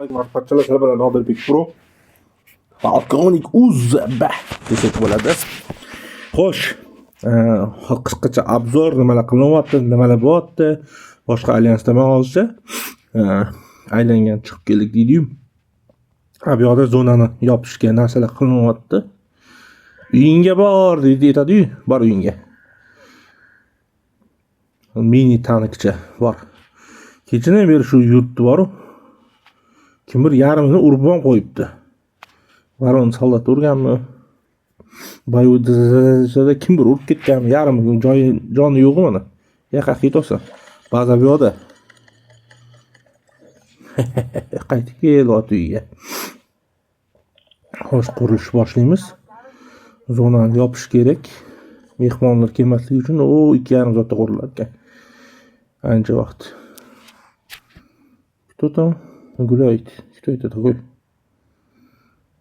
Marfatçalar sizlar bilan Nodirbek Pro Falconik Uzba desak bo'ladi. Xo'sh, qisqacha obzor nimalar qilinyapti, nimalar bo'lyapti, boshqa alyansda hozircha aylangan chiqib keldik deydi-yu. Bu yoqda zonani yopishga narsalar qilinyapti. Uyingga bor deydi, aytadi-yu, bor uyingga. Mini tankcha bor. Kechini beri shu yurtni bor-ku. Kimdir yarmini urib ham qo'yibdi. Varon soldat urganmi? Boyvizada kimdir urib ketganmi? Yarmi joni yo'qmi mana? Yoqqa ketsa. Baza bu yoqda. Qaytib kelyapti uyga. Xo'sh, qurilish boshlaymiz. Zonani yopish kerak. Mehmonlar kelmasligi uchun 2,5 soatda qurilar ekan. Ancha vaqt. Кто там гуляет? Кто это такой?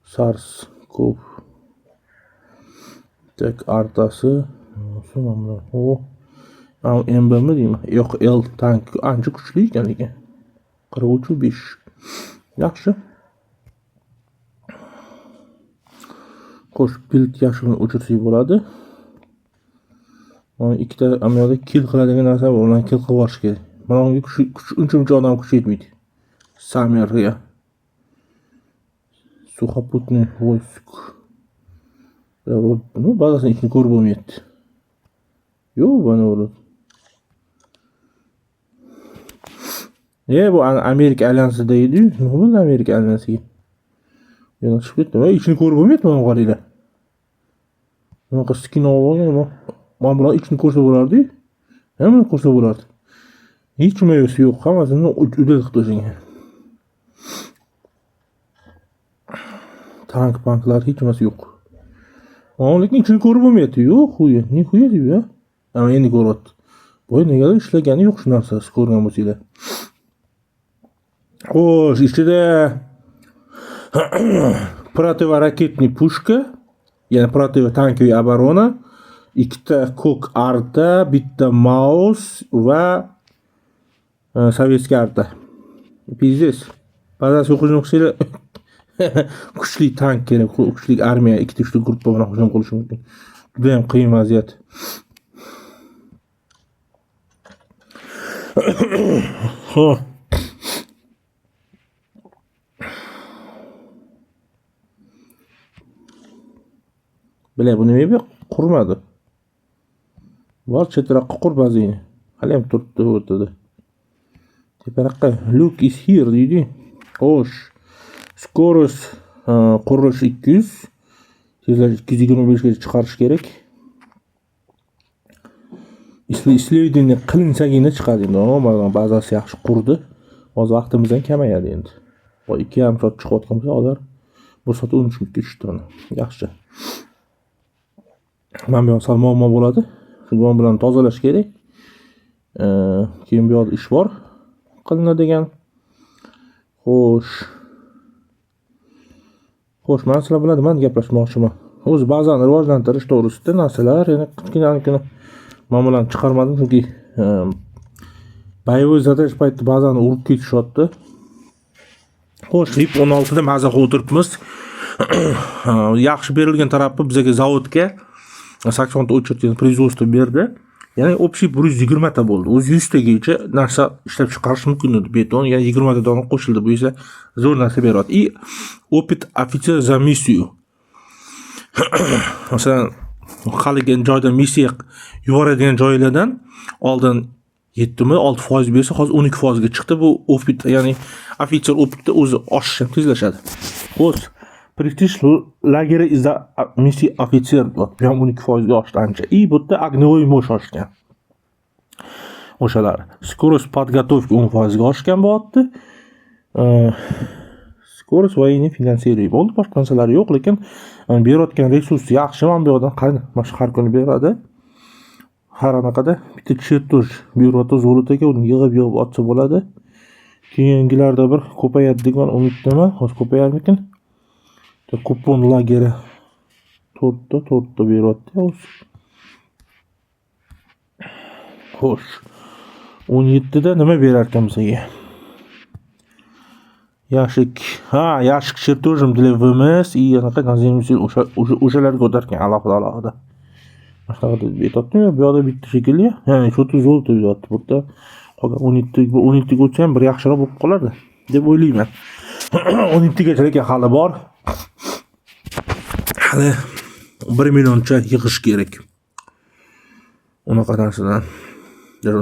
Sarskov. Так, artası. O. Emblemi değil mi? Yok, L tank ancha kuchli ekan lekin. 43.5. Yaxshi. Qo'sh pilt yashilni o'chirsak bo'ladi. Mana ikkita amalda kill qiladigan narsa bor, ularni kill qilib olish kerak. Mana unga kuch uncha odam kuch yetmaydi. Samerga. Сухопутный войск. Ну, bazasini ishni ko'rib bo'lmayapti. Yo'q, bana bo'ladi. Bu Amerika alyansida edi. Nima bo'ldi Amerika alyansiga? Yana chiqib ketdi. Ishni ko'rib bo'lmayapti, mana qaranglar. Bunaqa skin olgan, mana bular ishni ko'rsa bo'lardi. Hamma ko'rsa bo'lardi. Hech nima yo'q, hammasini udal qilib tashlagan. Tank banklar hech narsa yo'q. Lekin ichini ko'rib bo'lmayapti. Yo'q, xuya. Ne xuya deb ya? Ama endi ko'ryapti. Voy, negadir ishlagani yo'q shu narsasi ko'rgan bo'lsanglar. Xo'sh, ichida противоракетный pushka, ya'ni противотанковый оборона, ikkita kok arta, bitta maus va sovetskiy arta. Pizdes. Bazasi hujum qilsa kuchli tank kerak, kuchli armiya, ikkita uchta guruh bilan hujum qilish mumkin. Juda ham qiyin vaziyat. Bila, bu nima yo'q? Qurmadi. Bor chetroqqa qur bazini. Hali ham turibdi o'rtada. Teparoqqa Luke is here deydi. Xo'sh. Skorost qurilish 200. Tezlik 225 ga chiqarish kerak. Исследование qilinsagina chiqadi endi. Mana bazasi yaxshi qurdi. Hozir vaqtimizdan kamayadi endi. 2,5 soat chiqayotgan bo'lsa, hozir 1 soat 13 minutga tushdi. Yaxshi. Mana bu yo'q muammo bo'ladi. Shuni bilan tozalash kerak. Keyin bu yoqda ish bor qilinadigan. Xo'sh. Xo'sh, men sizlar bilan nima gaplashmoqchiman? O'z bazani rivojlantirish to'g'risida narsalar, ya'ni kichkina men bilan chiqarmadim chunki boyovoy zadash paytida bazani urib ketishyapti. Xo'sh, RIP 16 da maza qilib o'tiribmiz. Yaxshi berilgan tarafi bizga zavodga 80 ta o'chirgan производство berdi. Ya'ni общий 120 ta bo'ldi. O'z 100 tagacha narsa ishlab chiqarish mumkin edi. Beton, ya'ni 20 ta dona qo'shildi. Bu esa zo'r narsa beryapti. И опыт офицер за миссию. Masalan, qolgan joyda missiya yuboradigan joylardan oldin 7mi 6% bersa, hozir 12% ga chiqdi. Bu opit, ya'ni ofitser opitda o'zi oshish ham tezlashadi. Xo'sh, prestiž lageri из-за миссии офицер ham 12% ga oshdi ancha. И bu yerda огневой mощь oshgan. O'shalar. Скорость подготовки 10% ga oshgan bo'lyapti. Skorost voyini finansiyasi bo'ldi, boshqa narsalar yo'q, lekin berayotgan resurs yaxshi. Men bu yerdan har kuni beradi. Har anaqada bitta chertoj berayotdi zolitaga, uni yig'ib otsa bo'ladi. Keyingilarda bir ko'payadi degan umiddaman. Hozir ko'payarmikin? Kupon lageri 4 ta berayapti. Xo'sh. 17 da nima berar ekan bizga? Yashik. Ha, yashik chertojim для VMS и anaqa nazimsil o'shalarga o'tarkan alohida. Mana deb aytdim, bu yoqda bitta shekilli. Ya'ni shu zo'rda yotdi burada. Qolgan 12 ga o'tsa ham bir yaxshiroq bo'lib qolardi deb o'ylayman. 12 gacha lekin hali bor. Hali 1 millioncha yig'ish kerak. Unaqa narsadan.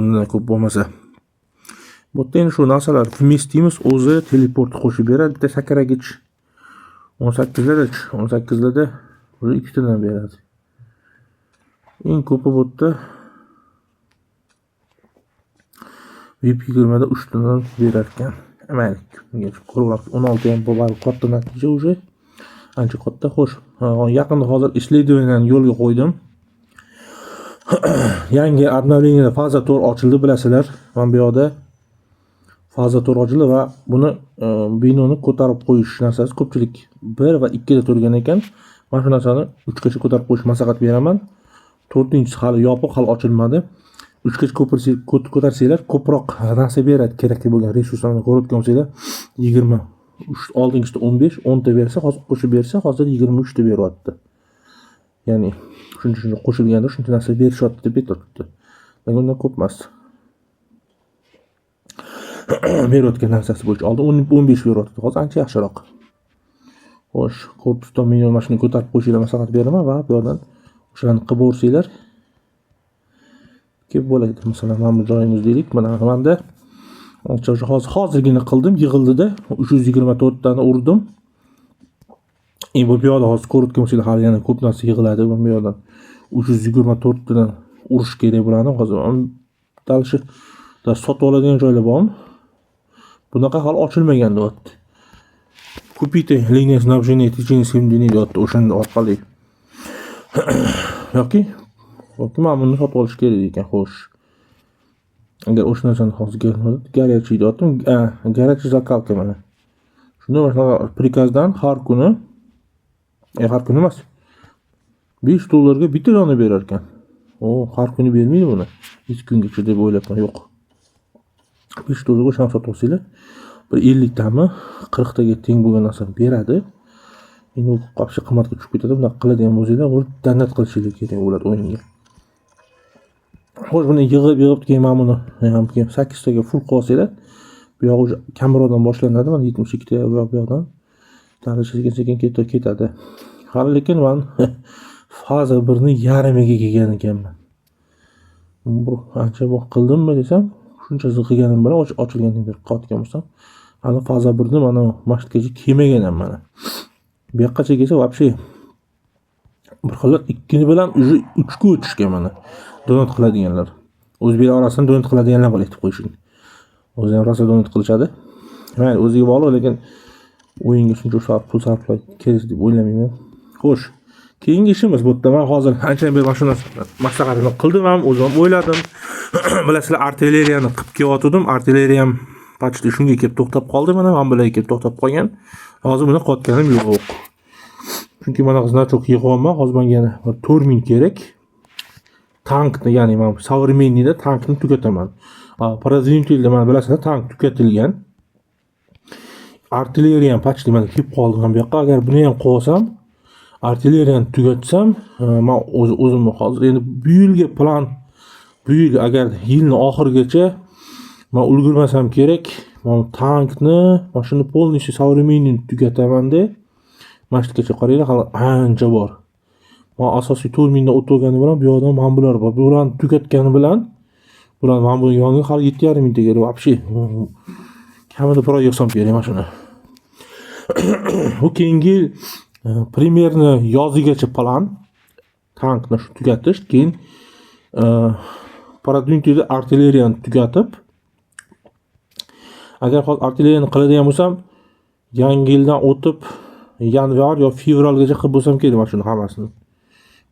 Undan ko'p bo'lmasa. Bu endi shu narsalar vmestimiz o'zi teleport qo'shib beradi. Bitta sakragich 18 larda o'zi 2 tadan beradi. Eng ko'pi bu yerda VIP 20 da 3 tadan berar ekan. Mayli, ko'rib 16 ham bor katta natija o'zi. Ancha katta, xo'sh. Yaqinda hozir исследованияni yo'lga qo'ydim. Yangi обновлениеda faza 4 ochildi, bilasizlar. Mana bu yoqda faza 4 ochildi va buni binoni ko'tarib qo'yish narsasi ko'pchilik 1 va 2 da turgan ekan. Men shu narsani 3 gacha ko'tarib qo'yish maslahat beraman. 4-inchisi hali yopiq, hali ochilmadi. 3 gacha ko'tarsanglar ko'proq narsa beradi, kerak bo'lgan resurslarni ko'rayotgan bo'lsanglar 20, oldingisida 15, 10 ta bersa, hozir qo'shib bersa, hozir 23 ta beryapti. Ya'ni shuncha qo'shilganda shuncha narsa berishyapti deb aytibdi. Lekin undan ko'p emas. Berayotgan narsasi bo'yicha oldin 15 beryapti, hozir ancha yaxshiroq. Xo'sh, korpusdan million mashina ko'tarib qo'yishinglar maslahat beraman va bu yerdan o'shalarni qilib o'rsanglar kelib bo'ladi. Masalan, mana bu joyimiz deylik, mana menda hozirgina qildim, yig'ildida 324 tani urdim. Bu yoqda hozir ko'rayotgan bo'lsanglar hali yana ko'p narsa yig'iladi. Bu yoqdan 324 tadan urish kerak bo'ladi. Hozir dalshi sotib oladigan joylar bormi? Bunaqa hali ochilmagan deyapti. Kupite liniya снабжения течения схемдini deyapti, o'shanda orqali. yoki mana buni sotib olish kerak ekan, xo'sh. Agar o'sha narsani hozir garajchi deyaptim, garaj zakalka mana. Shunda mana prikazdan har kuni emas. 5 dollarga bitta dona berar ekan. Har kuni bermaydi buni. 2 kungacha deb o'ylabman, yo'q. 5 dollarga shuni sotib olsanglar, bir 50 tami 40 taga teng bo'lgan narsani beradi. Endi u qopcha qimmatga tushib ketadi. Bunday qiladigan bo'lsanglar, uni donat qilishingiz kerak bo'ladi o'yinga. Xo'sh, buni yig'ib keyin mana buni ham 8 taga full qilsanglar, bu yoq o'sha kamroqdan boshlanadi. Mana 72 ta bu yoqdan sekin ketadi. Hali lekin men faza 1 ni yarimiga kelgan ekanman. Bu ancha bu qildimmi desam, shunchasi qilganim bilan ochilgandan beri qotgan bo'lsam, hali faza 1 ni mana masjidgacha kelmaganman mana. Bu yoqqacha kelsa, вообще bir xillar 2 ni bilan 3 ga o'tishgan mana. Donat qiladiganlar. O'zbeklar orasida donat qiladiganlar bor, aytib qo'yishing. O'zi ham rosa donat qilishadi. Mayli, o'ziga bog'liq, lekin o'yinga shuncha pul sarflay kerak deb o'ylamayman. Xo'sh, keyingi ishimiz bu yerda. Men hozir anchadan beri mashina maslahatini qildim ham, o'zim o'yladim. Bilasizlar, artilleriyani qilib kelyotdim. Artilleriya ham почти shunga kelib to'xtab qoldi. Mana bularga kelib to'xtab qolgan. Hozir buni qotganim yo'q. Chunki mana значок yig'yapman. Hozir menga yana 4000 kerak. Tankni, ya'ni men современныйda tankni tugataman. Продвинутыйda mana bilasizlar, tank tugatilgan. Artilleriya ham почти mana kelib qoldi ham bu yoqqa. Agar buni ham qo'ysam, artilleriyani tugatsam, men o'zimni hozir endi bu yil agar yilni oxirigacha men ulgurmasam kerak, men tankni, mashina полностью современный tugataman-da. Masjidgacha qaranglar, hali ancha bor. Men asosiy 4000 dan o'tgani bilan bu yoqdan men bular bor. Bularni tugatgani bilan men bu yonga hali 7500 ta kerak. Вообще kamida bir oy yig'sam kerak mashina. Bu keyingi примерно yozigacha plan tankni tugatish, keyin продвинутыйda artilleriyani tugatib, agar hozir artilleriyani qiladigan bo'lsam, yangi yildan o'tib yanvar yo fevralgacha qilib bo'lsam kerak mashina hammasini.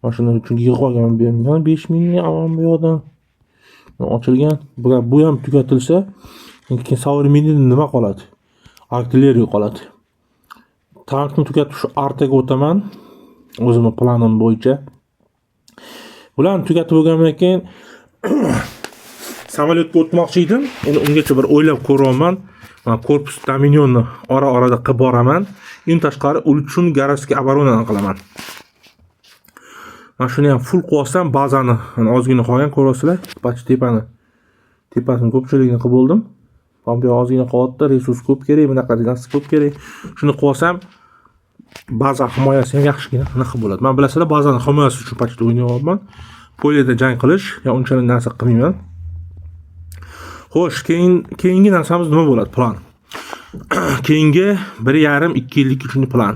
Mashina uchun yig'ib olganman, bermayman 5000 ni bu yoqdan ochilgan. Bu ham tugatilsa, keyin современный nima qoladi? Artilleriya qoladi. Tankni tugatib shu artaga o'taman. O'zimning planim bo'yicha. Bularni tugatib bo'lgandan keyin samolyotga o'tmoqchi edim. Endi ungacha bir o'ylab ko'ryapman. Men korpus dominionni ora-orada qilib boraman. Eng tashqari uchun garajga оборудование qilaman. Mana shuni ham full qilsam, bazani ozgina qolgan ko'rasizlar. Tepani. Tepasini ko'pchiligini qilib bo'ldim. Pompa ozgina qolyapti, resurs ko'p kerak, bunaqa narsa ko'p kerak. Shuni qilsam, baza himoyasi ham yaxshigina qilib bo'ladi. Men bilasizlar, bazani himoyasi uchun pachta o'ynayapman. Polida jang qilish, ya unchalik narsa qilmayman. Xo'sh, keyingi narsamiz nima bo'ladi? Plan. Keyingi 1,5-2 yillik uchun plan.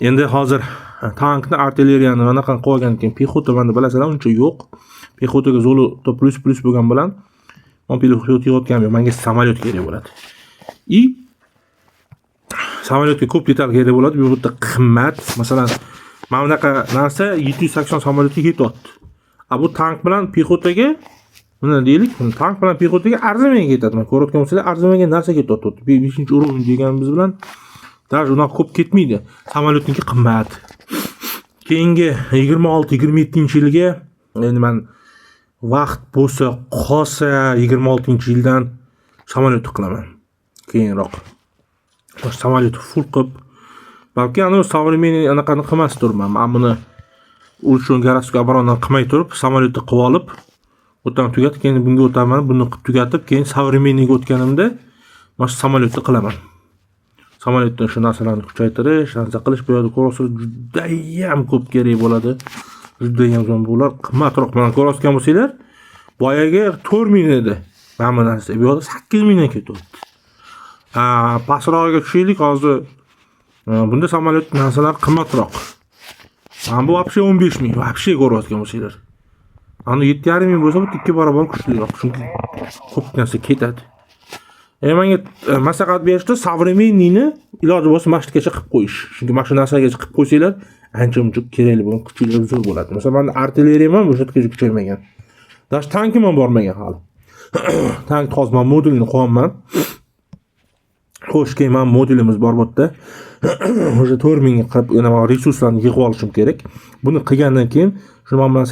Endi hozir tankni, artilleriyani anaqa qo'ygan keyin pexota menda bilasizlar uncha yo'q. Pexotaga zolota plus bo'lgan bilan men pexota yotgan yo'q. Menga samolyot kerak bo'ladi. Samolyotga ko'p detal kerak bo'ladi. Bu yerda qimmat. Masalan, mana bunaqa narsa 780 samolyotga ketyapti. Bu tank bilan pexotaga buni deylik, tank bilan pexotaga arzimaga ketadi. Men ko'rayotgan bo'lsanglar, arzimaga narsa ketyapti. 5-urovni deganimiz bilan даже unaqa ko'p ketmaydi. Samolyotniki qimmat. Keyingi 26-27-yilga endi men vaqt bo'lsa, qolsa 26-yildan samolyot qilaman. Keyinroq. Samolyot full qilib, balki современный anaqani qilmas turman. Men buni uchun garajga оборудование qilmay turib, samolyotni qilib olib, o'tan tugatib, keyin bunga o'taman, buni qilib tugatib, keyin современныйga o'tganimda mana shu samolyotni qilaman. Samolyotdan shu narsalarni kuchaytirish, narsa qilish bu yerda ko'rasiz, juda ham ko'p kerak bo'ladi. Juda ham bular qimmatroq. Mana ko'rayotgan bo'lsanglar, boyaga 4 ming edi. Mana bu narsa bu yerda 8 mingdan ketyapti. Pasrog'iga tushaylik hozir. Bunda samolyot narsalar qimmatroq. Mana bu вообще 15 ming. Вообще ko'rayotgan bo'lsanglar. Ana 7,5 ming bo'lsa, bu 2 barobar kuchliroq. Chunki ko'p narsa ketadi. Menga maslahat berishdi, современныйni iloji bo'lsa mashtgacha qilib qo'yish. Chunki mana shu narsagacha qilib qo'ysanglar, ancha-muncha kerakli bo'lgan kuchlar zo'r bo'ladi. Masalan, men artilleriyam bu yerga kuchaymagan. Dash tankim ham bormagan hali. Tank hozir men modulini qo'yaman. Xo'sh, keyin men modulimiz bor bu yerda. O'sha 4 mingga qilib, yana resurslarni yig'ib olishim kerak. Buni qilgandan keyin shuni men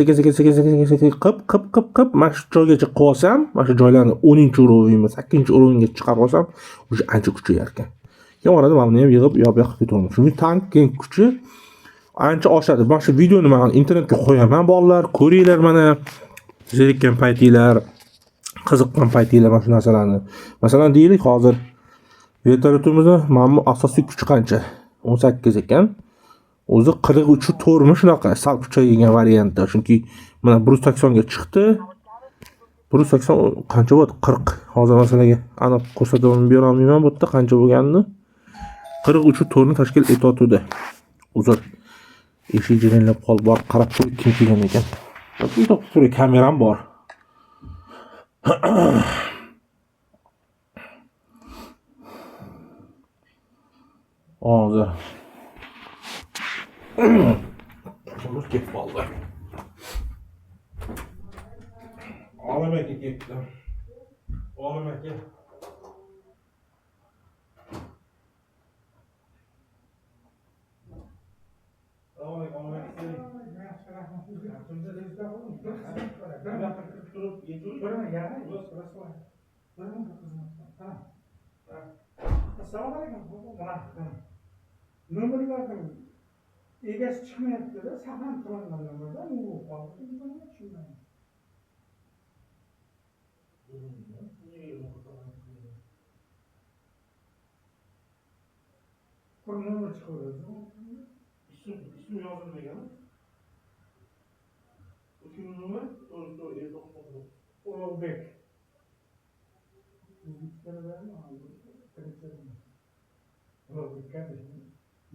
qilib, mana shu joygacha qolsam, mana shu joylarni 10-urovimi, 8-urovga chiqarib olsam, o'sha ancha kuchayar ekan. Keyin orada men buni ham yig'ib, yo'q ketaman. Chunki tank keyin kuchi ancha oshadi. Mana shu videoni men internetga qo'yaman, bolalar, ko'ringlar mana. Zerikkan paytinglar, qiziqqan paytinglar mana shu narsalarni. Masalan, deylik, hozir vertolyotimizni mana asosiy kuchi qancha? 18 ekan. O'zi 43 mi shunaqa, sal kuchaygan variantda. Chunki mana 180 ga chiqdi. 180 qancha bo'ldi? 40. Hozir masalaga aniq ko'rsatib bera olmayman bu yerda qancha bo'lganini. 43 ni tashkil etayotdi. Uzr. Eshik jirinlab qolib bor, qarab qo'yib kim kelgan ekan. Bu to'g'ri kameram bor. Hozir. Bunu ketib qoldi. Olim aka ketdi. Olim aka. Assalomu alaykum. Nomerlardan egasi chiqmayapti-da, saqlanib turgan nomerdan u qoldi. Tushunmayman. Qol nomer chiqadi. İsmi yozilmagan. O'sha nomer Ulug'bek.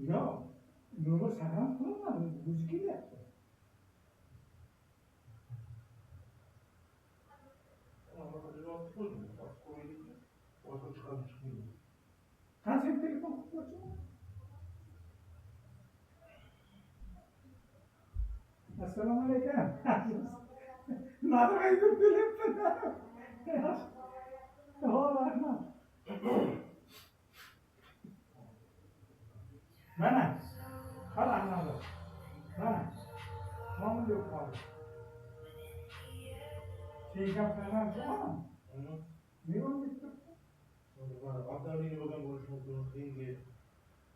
Yo'q, nomer saqlanib turgan, o'zi kelyapti. Qancha telefon qilib qo'ychi? Assalomu alaykum. Nima aytib kelyapti? Rahmat. Mana, qara anavi. Mana, nomor yo'q qoldi. Sen gapirgan jo'qmi? Nima bo'ldi? avtomobilga bo'lgan bo'lishi mumkin, keyingi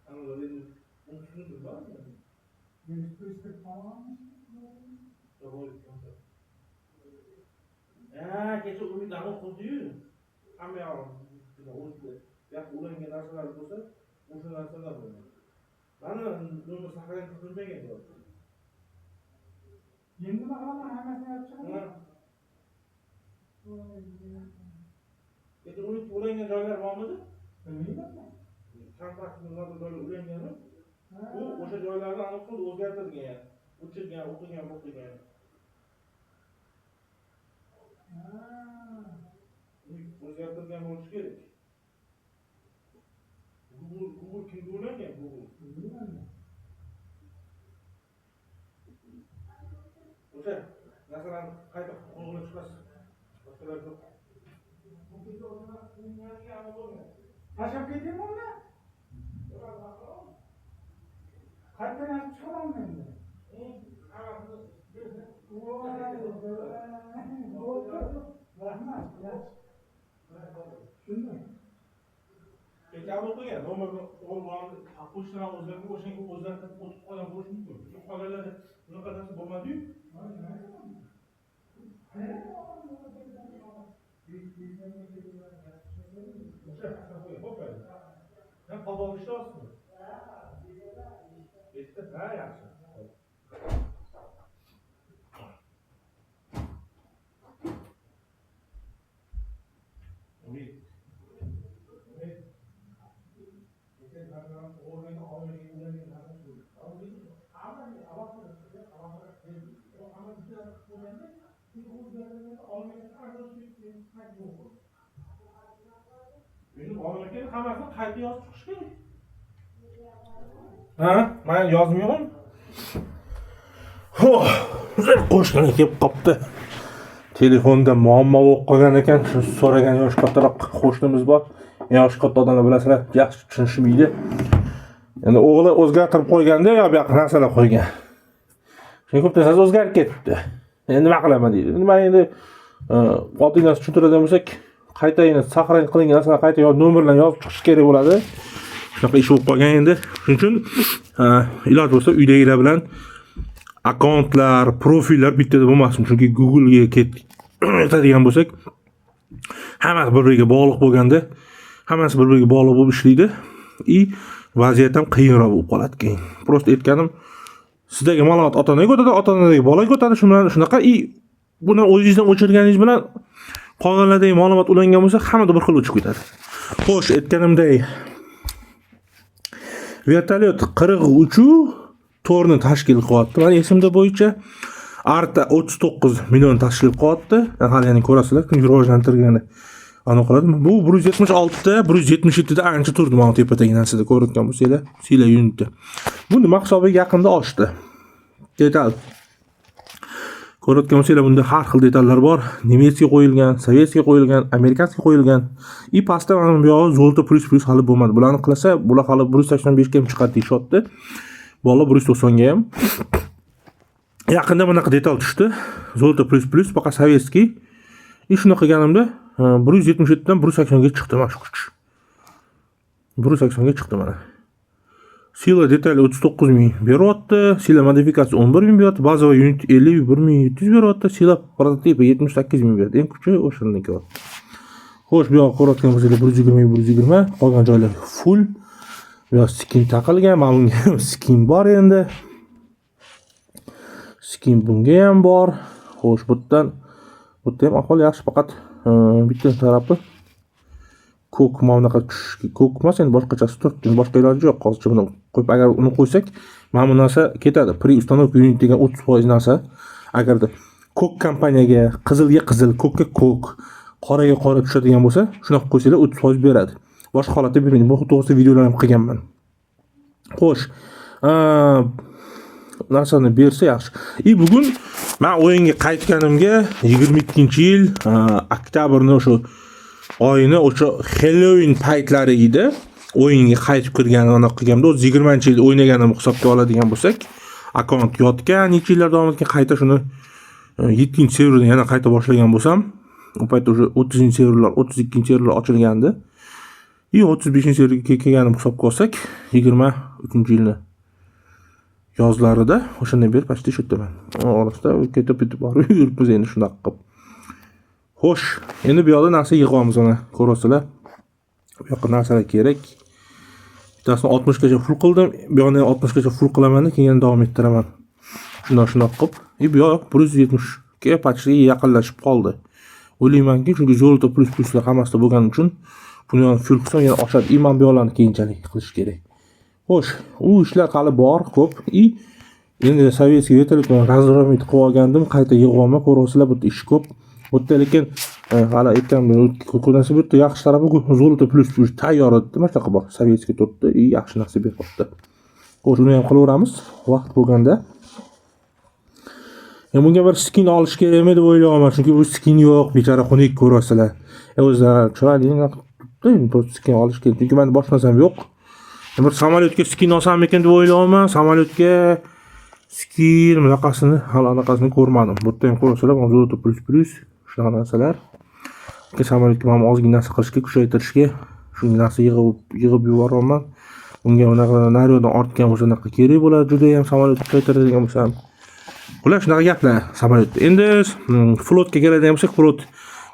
anavilar endi unutib bormi? Kecha Umid aniq qildi-yu. Hamma yog'i o'zida. Yo'q, ulangan narsalar bo'lsa, o'sha narsalar bo'ladi. Mana nomer saqlanib turilmagan yo'q. Endi nima qilaman, hammasini olib chiqaman. Kecha Umid ulangan joylar bormidi? Bilmayman. Kontraktlarga joylar ulanganmi? U o'sha joylarni aniq qilib o'zgartirgan, o'chirgan, o'qigan. O'zgartirgan bo'lishi kerak. Google kimga ulangan? Google. O'sha narsalarni qayta qo'lga chiqasiz. Boshqalar yo'q. Tashlab ketaymi unda? Qayerdan olib chiqaman endi? Rahmat. Shunday. Kecha o'qigan, nomerni olib, pochtadan o'zgartirib, o'shanga o'zgartirib o'tib qolgan bo'lishi mumkin. Qolganlarda unaqa narsa bo'lmadi-yu. Sen qabul ishlasizmi? Yetti, ha, yaxshi. Hammasini qayta yozib chiqish kerak. Ha, men yozmayman. Qo'shnilar kelib qopti. Telefonda muammo bo'lib qolgan ekan, so'ragan yosh kattaroq qo'shnimiz bor. Yosh katta odamlar bilasizlar, yaxshi tushunishmaydi. Endi o'g'li o'zgartirib qo'yganda, yo bu yoqqa narsalar qo'ygan. Shunga ko'p narsa o'zgarib ketdi. Endi nima qilaman deydi. Nima endi oldindan tushuntiradigan bo'lsak, qayta yana saqlanib qilingan narsalar qayta nomerlarni yozib chiqish kerak bo'ladi. Shunaqa ish bo'lib qolgan endi. Shuning uchun iloj bo'lsa uydagilar bilan akkauntlar, profillar bittada bo'lmasin. Chunki Google'ga ketadigan bo'lsak, hammasi bir-biriga bog'liq bo'lganda, hammasi bir-biriga bog'liq bo'lib ishlaydi. Vaziyat ham qiyinroq bo'lib qoladi keyin. Prosta aytganim, sizdagi ma'lumot ota-onaga o'tadi, ota-onadagi bolaga o'tadi. Shunaqa buni o'zingizdan o'chirganingiz bilan qolganlardagi ma'lumot ulangan bo'lsa, hammada bir xil o'chib ketadi. Xo'sh, aytganimdek, vertolyot 43 torni tashkil qilyapti. Meni esimda bo'yicha arta 39 million tashkil qilyapti. Hali yana ko'rasizlar, kun rivojlantirgani aniq qiladi. Bu 176 da, 177 da ancha turdi mana tepadagi narsada ko'rayotgan bo'lsanglar, sila unitda. Bu nima hisobiga yaqinda oshdi. Detal. Ko'rayotgan bo'lsanglar, bunda har xil detallar bor. Nemetskiy qo'yilgan, sovetskiy qo'yilgan, amerikanskiy qo'yilgan. Pastda mana bu yog'i zolto plus hali bo'lmadi. Bularni qilsa, bular hali 185 ga ham chiqadi deyshotdi. Bola 190 ga ham. Yaqinda bunaqa detal tushdi. Zolto plus faqat sovetskiy. Shuni qilganimda 177 dan 180 ga chiqdi mana shu kuch. 180 ga chiqdi mana. Sila detali 39 ming beryapti, sila modifikatsiya 11 ming beryapti, bazaviy unit 51.700 beryapti, sila prototipi 78 ming beryapti. Eng kuchi o'shandan kelyapti. Xo'sh, bu yoqqa ko'rayotgan bo'lsangiz 120, qolgan joylar full. Bu yoq skin taqilgan, mana bunga skin bor endi. Skin bunga ham bor. Xo'sh, bu ham ahvol yaxshi, faqat bitta tarafi ko'k mavnaqa ko'k emas, endi boshqachasi turibdi. Boshqa iloji yo'q. Hozircha buni qo'yib, agar uni qo'ysak, mana bu narsa ketadi. Pre-установка unit degan 30% narsa. Agarda ko'k kompaniyaga qizilga qizil, ko'kka ko'k, qoraga qora tushadigan bo'lsa, shunaqa qo'ysanglar 30% beradi. Boshqa holatda bermaydi. Bu to'g'risida videolar ham qilganman. Xo'sh, narsani bersa yaxshi. Bugun men o'yinga qaytganimga 22-yil oktyabrning o'sha oyini o'sha Halloween paytlari edi. O'yinga qaytib kirganimni aniq qilganimda, o'z 20-yil o'ynaganimni hisobga oladigan bo'lsak, akkaunt yotgan, necha yillar davom etgan, qayta shuni 7-serverdan yana qayta boshlagan bo'lsam, u paytda o'sha 30-serverlar, 32-serverlar ochilgandi. И 35-seriyaga kelganimni hisobga olsak, 23-yilni yozlarida o'shandan beri почти shu yerdaman. Orasida ketib borib yuribmiz endi shunaqa qilib. Xo'sh, endi bu yoqda narsa yig'amiz mana, ko'rasizlar. Bu yoqqa narsalar kerak. Bittasini 60 gacha full qildim, bu yoqni 60 gacha full qilaman, keyin davom ettiraman. Shundoq qilib, bu yoq 170 ga почти yaqinlashib qoldi. O'ylaymanki, chunki zolto plus-pluslar hammasida bo'lgani uchun buni ham full qilsam yana oshadi. Imon bu yoqlarni keyinchalik qilish kerak. Xo'sh, u ishlar hali bor, ko'p. Endi sovetskiy vertolyotni razromet qilib olgandim, qayta yig'aman, ko'rasizlar, bu ish ko'p. Bu yerda lekin hali aytganman, ko'rasizlar, bu yerda yaxshi tarafi zolto plus-plus tayyor edi, mana shunaqa bor. Sovetskiy turibdi, yaxshi narsa beryapti. Xo'sh, uni ham qilaveramiz vaqt bo'lganda. Bunga bir skin olish kerakmi deb o'ylayapman, chunki bu skin yo'q, bechora xunuk ko'rasizlar. O'zlari chiroyli bu skin olish kerak, chunki menda boshqa narsam yo'q. Bir samolyotga skin olsammikin deb o'ylayapman. Samolyotga skin bunaqasini, hali anaqasini ko'rmadim. Bu yerda ham ko'rasizlar, zolto plus shunaqa narsalar. Samolyotga ham ozgina narsa qilishga, kuchaytirishga shu narsa yig'ib yuboraman. Unga unaqa naryodan ortgan bo'lsa unaqa kerak bo'ladi, juda ham samolyot kuchaytiradigan bo'lsam. Ular shunaqa gaplar samolyotda. Endi flotga keladigan bo'lsak, flot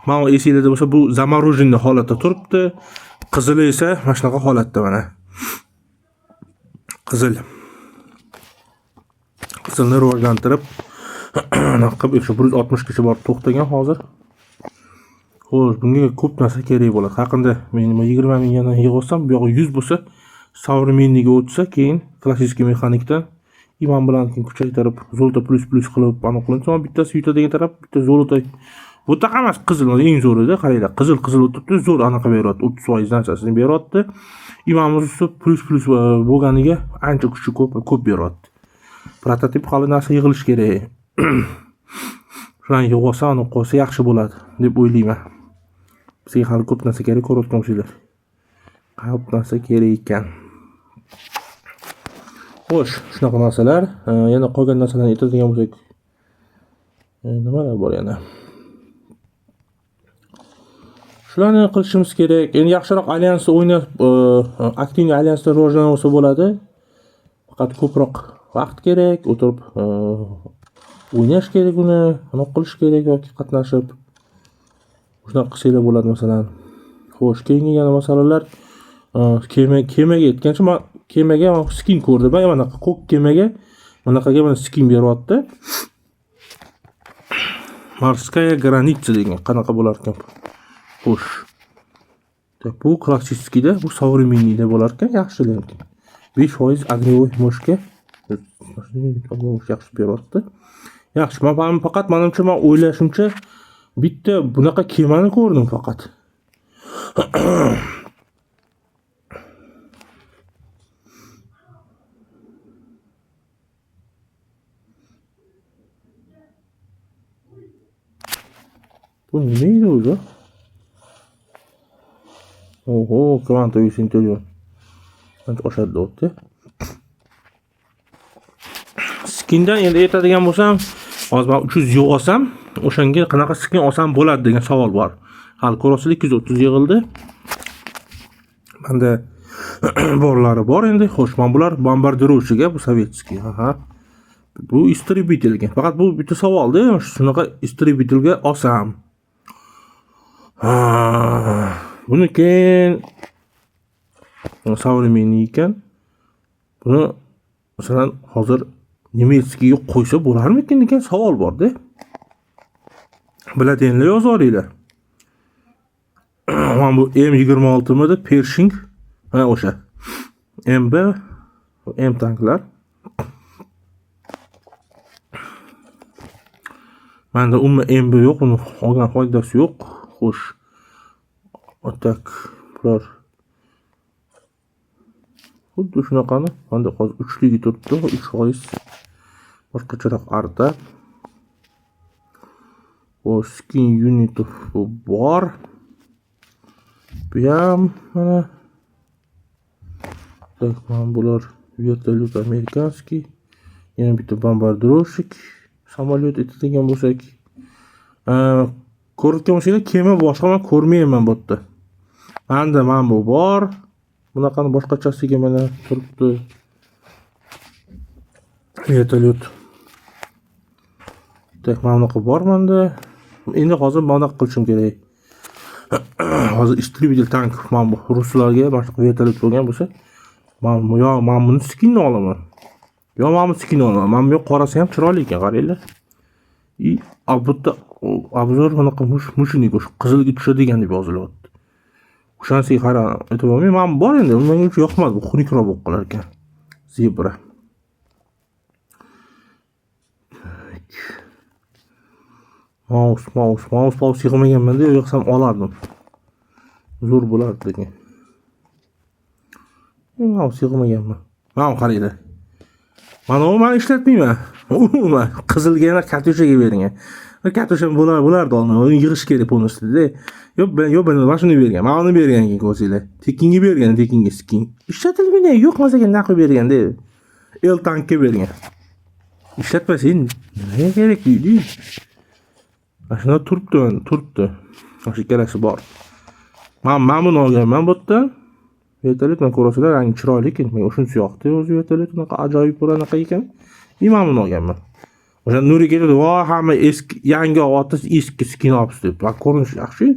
mana esingizda bo'lsa, bu zamorоженный holatda turibdi. Qizili esa mana shunaqa holatda mana. Qizilni rivojlantirib, naqib 160 gacha borib to'xtagan hozir. Xo'sh, bunga ko'p narsa kerak bo'ladi. Haqida men 20 ming yana yig'sam, bu yo'q 100 bo'lsa, современныйga o'tsa, keyin klassik mexanikdan imon bilan kuchaytirib, zolto plus qilib aniqlansa, bittasi yutadigan taraf, bitta zolto. Bu taqa emas, qizil eng zo'rida, qaranglar, qizil o'tibdi, zo'r anaqa beryapti, 30% narsasini beryapti. Imomimiz plus bo'lganiga ancha kuchi ko'p beryapti. Prototip hali narsa yig'ilish kerak. Shuni yig'sa, uni qo'ysa yaxshi bo'ladi deb o'ylayman. Bizga hali ko'p narsa kerak, ko'rayotgan bo'lsanglar. Ko'p narsa kerak ekan. Xo'sh, shunaqa narsalar. Yana qolgan narsalarni aytadigan bo'lsak, nimalar bor yana? Shularni qilishimiz kerak. Endi yaxshiroq alyansda o'ynab, aktiv alyansda rivojlansa bo'ladi. Faqat ko'proq vaqt kerak, o'tirib o'ynash kerak uni, aniq qilish kerak yoki qatnashib. Shunaqa qilsanglar bo'ladi masalan. Xo'sh, keyingi yana masalalar kemaga yetgancha men kemaga skin ko'rdim. Mana ko'k kemaga bunaqaga mana skin beryapti. Morskaya granitsa degan qanaqa bo'lar ekan? Xo'sh. Bu klassikida, bu современныйda bo'lar ekan, yaxshi lekin. 5% огневой moshka yaxshi beryapti. Yaxshi, men faqat menimcha, men o'ylashimcha bitta bunaqa kemani ko'rdim faqat. Bu neydi o'zi? Oho, kvanta yuz interior. Qancha oshadi o'tdi. Skindan endi aytadigan bo'lsam, hozir men 300 yo'q olsam, o'shanga qanaqa skin olsam bo'ladi degan savol bor. Hali ko'rasizlar 230 yig'ildi. Menda borlari bor endi. Xo'sh, men bular bombardirovchiga, bu sovetskiy. Bu истребительga. Faqat bu bitta savolda, shunaqa истребительga olsam. Buni keyin современный ekan. Buni masalan hozir nemetskiyga qo'ysa bo'larmikin degan savol bor-da. Biladenlar yozaveringlar. Mana bu M26 midi Pershing, o'sha. MB M tanklar. Menda umuman MB yo'q, uni olgan foydasi yo'q. Xo'sh. Atak bular. Xuddi shunaqani, menda hozir 3ligi turibdi, 3%. Boshqacharoq arta. O skin unit bor. Bu ham mana. Так, bular vertolyot amerikanskiy. Yana bitta bombardirovщик samolyot aytadigan bo'lsak. Ko'rayotgan bo'lsanglar, kema boshqa men ko'rmayman bu yerda. Manda mana bu bor. Bunaqani boshqachasiga mana turibdi. Vertolyot. Tak mana bunaqa bor menda. Endi hozir mana bunaqa qilishim kerak. Hozir истребитель tank mana bu ruslarga boshqa vertolyot bo'lgan bo'lsa, men buni skinni olaman. Yo mana bu skinni olaman. Mana bu qorasi ham chiroyli ekan, qaranglar. Albatta obzor bunaqa mushinik o'sha qizilga tushadigan deb yozilyapti. O'shanisiga qarab aytolmayman. Men bor endi, menga uncha yoqmadi. Bu xunukroq bo'lib qolar ekan. Zebra. Mouse yig'maganman-da, yo'qsam olardim. Zo'r bo'lardi lekin. Mouse yig'maganman. Mana qaranglar. Mana u men ishlatmayman. Umuman qizilga yana kartushaga bergan. Kartusha bo'lardi olmay, uni yig'ish kerak polностью-da. Yo'q, men mana shuni bergan. Mana uni bergan ekan ko'rsanglar. Tekinga bergan, tekinga skin. Ishlatilmaydi, yo'q masaga naqi bergan-da. El tankka bergan. Ishlatmasang nima kerak deydi? Mana shunda turibdi. O'sha ikkalasi bor. Men buni olganman bu yerdan. Vertolyot men ko'rasizlar, rangi chiroyli ekan. Men shunisi yoqdi, o'zi vertolyot unaqa ajoyib bo'lanaqa ekan. Men buni olganman. O'sha Nuri keldi, "Voy, hamma eski, yangi ovotiz eski skin olibsiz" deb. Va ko'rinish yaxshi.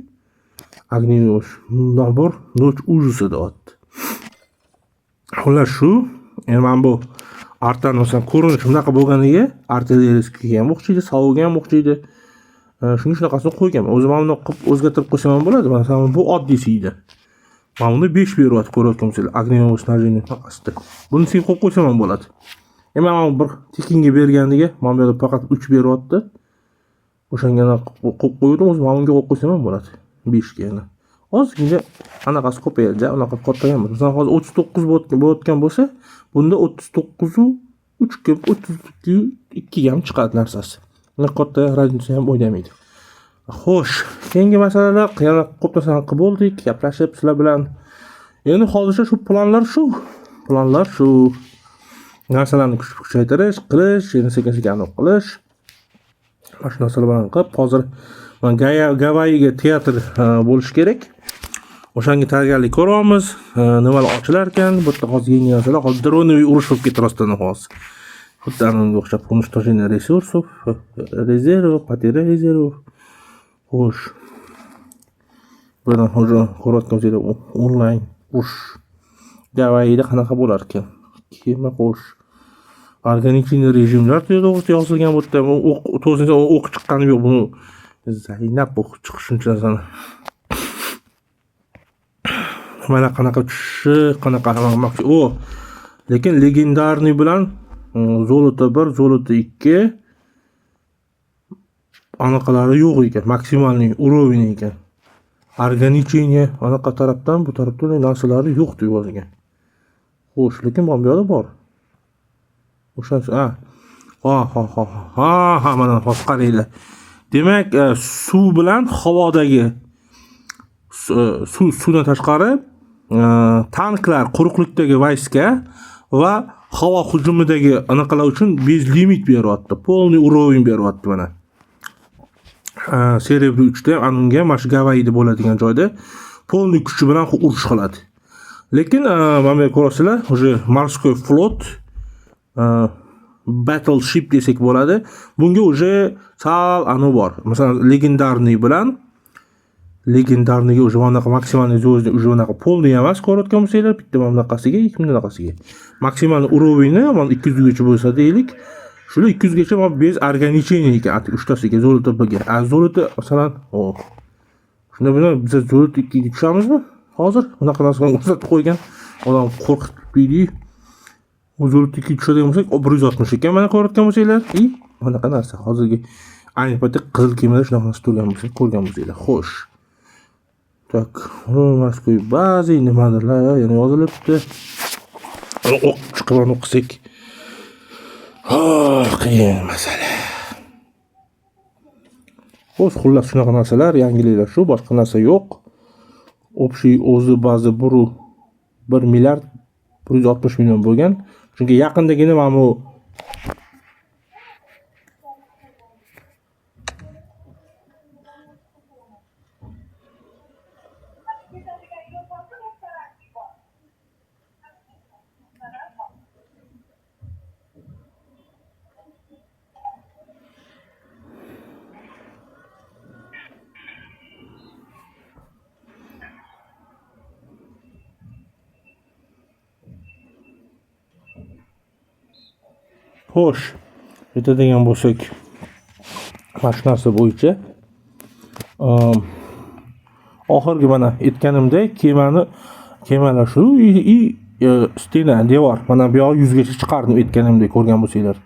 Agniyosh, nabor, noch ужаса deyapti. Xullas shu, men bu artan masalan ko'rinish shunaqa bo'lganiga artilleriyaskiga ham o'xshaydi, savga ham o'xshaydi. Shunaqasini qo'yganman. O'zim ham uni qilib o'zgartirib qo'ysam ham bo'ladi. Masalan, bu oddiysi edi. Men uni 5 beryapti, ko'ryapsizlar. Agniyosh snajini faqat. Buni sen qo'yib qo'ysam ham bo'ladi. Men bir tekinga bergandiga, men bu yerda faqat 3 beryapti. O'shanga qo'yib qo'ydim, o'zim unga qo'yib qo'ysam ham bo'ladi. 5 ga yana. Ozgina anaqasi ko'payadi, unaqa kattagan bo'lsa. Masalan, hozir 39 bo'layotgan bo'lsa, bunda 39 u 3 ga 32 ga ham chiqadi narsasi. Unaqa katta razniца ham o'ynamaydi. Xo'sh, keyingi masalalar yana ko'p narsani qilib bo'ldik, gaplashib sizlar bilan. Endi hozircha shu planlar shu. Narsalarni kuchaytirish, qilish, yana sekin-sekin qilish. Mana shu narsalar bilan qilib, hozir men Gavayiga teatr bo'lish kerak. O'shanga tayyorgarlik ko'ramiz. Nimalar ochilar ekan? Bu yerda hozir yangi narsalar, hozir dronoviy urush bo'lib ketyapti hozir. Xuddi anga o'xshab уничтожение ресурсов, резервов, потеря резервов. Xo'sh. Buni hozir ko'rayotganingizdek onlayn urush Gavayida qanaqa bo'lar ekan? Kema xo'sh. Organizatsion rejimlar to'g'risida yozilgan bu yerda. To'g'risida o'q chiqqani yo'q buni. Zaynab o'q chiqish shuncha narsani. Mana qanaqa tushishi, qanaqa qilmoqchi. Lekin legendarniy bilan zolota 1, zolota 2 anaqalari yo'q ekan, maksimalniy уровень ekan. Organizatsion anaqa tarafdan bu tarafdan narsalari yo'q deb yozilgan. Xo'sh, lekin bu yerda bor. O'shanisi, mana hozir qaranglar. Demak, suv bilan havodagi suvdan tashqari tanklar, quruqlikdagi vayska va havo hujumidagi anaqalar uchun bez limit beryapti. Полный уровень beryapti mana. Serebri 3 da unga mana shu Gavayida bo'ladigan joyda полный kuchi bilan urush qiladi. Lekin mana ko'rasizlar, o'sha морской flot battleship desak bo'ladi. Bunga o'sha sal bor. Masalan, legendarniy bilan legendarniga o'sha bunaqa maksimalniy zo'zni o'sha bunaqa полный emas ko'rayotgan bo'lsanglar, bitta mana bunaqasiga, ikki bunaqasiga. Maksimalniy уровеньni 200 gacha bo'lsa deylik. Shular 200 gacha mana bez organizatsion ekan, 3 tasiga zolota 1 ga. Zolota masalan, shunda bilan biz zolota 2 ga tushamizmi? Hozir bunaqa narsani ko'rsatib qo'ygan. Odam qo'rqitib zolota 2 tushadigan bo'lsak, 160 ekan mana ko'rayotgan bo'lsanglar. Bunaqa narsa. Hozirgi ayni paytda qizil kemada shunaqa narsa turgan bo'lsa, ko'rgan bo'lsanglar. Xo'sh. Tak, Moskva bazi nimadirlar yana yozilibdi. O'q chiqib o'qisak. Qiyin masala. O'z xullas shunaqa narsalar, yangiliklar shu, boshqa narsa yo'q. Общий o'zi bazi 1 milliard 160 million bo'lgan. Chunki yaqindagina mana bu Xo'sh, aytadigan bo'lsak, mana shu narsa bo'yicha oxirgi mana aytganimdek kemalar shu stena devor mana bu yoq yuzgacha chiqardim aytganimdek ko'rgan bo'lsanglar.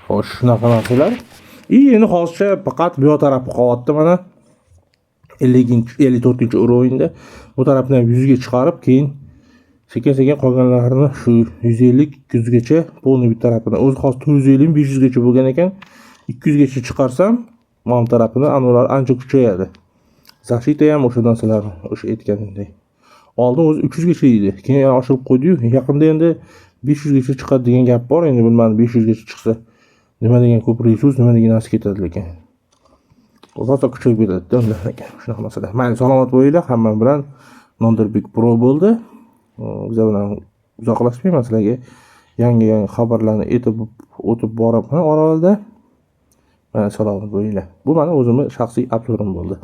Xo'sh, shunaqa narsalar. Endi hozircha faqat bu yoq tarafi qolyapti mana 54-urovingda. Bu tarafni ham 100 ga chiqarib, keyin sekin-sekin qolganlarini shu 150-200 gacha polni bir tarafini. O'zi hozir 450-500 gacha bo'lgan ekan. 200 gacha chiqarsam, mana bu tarafini ular ancha kuchayadi. Zashita ham o'sha narsalarni, o'sha aytganimdek. Oldin o'zi 300 gacha edi. Keyin oshirib qo'ydi-yu. Yaqinda endi 500 gacha chiqadi degan gap bor. Endi bilmadim 500 gacha chiqsa nima degan ko'p resurs, nima degan narsa ketadi lekin. Rosa kuchayib ketadi undan ekan. Shunaqa masala. Mayli, salomat bo'linglar. Hamma bilan Nonderbek Pro bo'ldi. Biz bilan uzoqlashmayman sizlarga. Yangi xabarlarni aytib o'tib boraman oralda. Mana salomat bo'linglar. Bu meni o'zimning shaxsiy obzorim bo'ldi.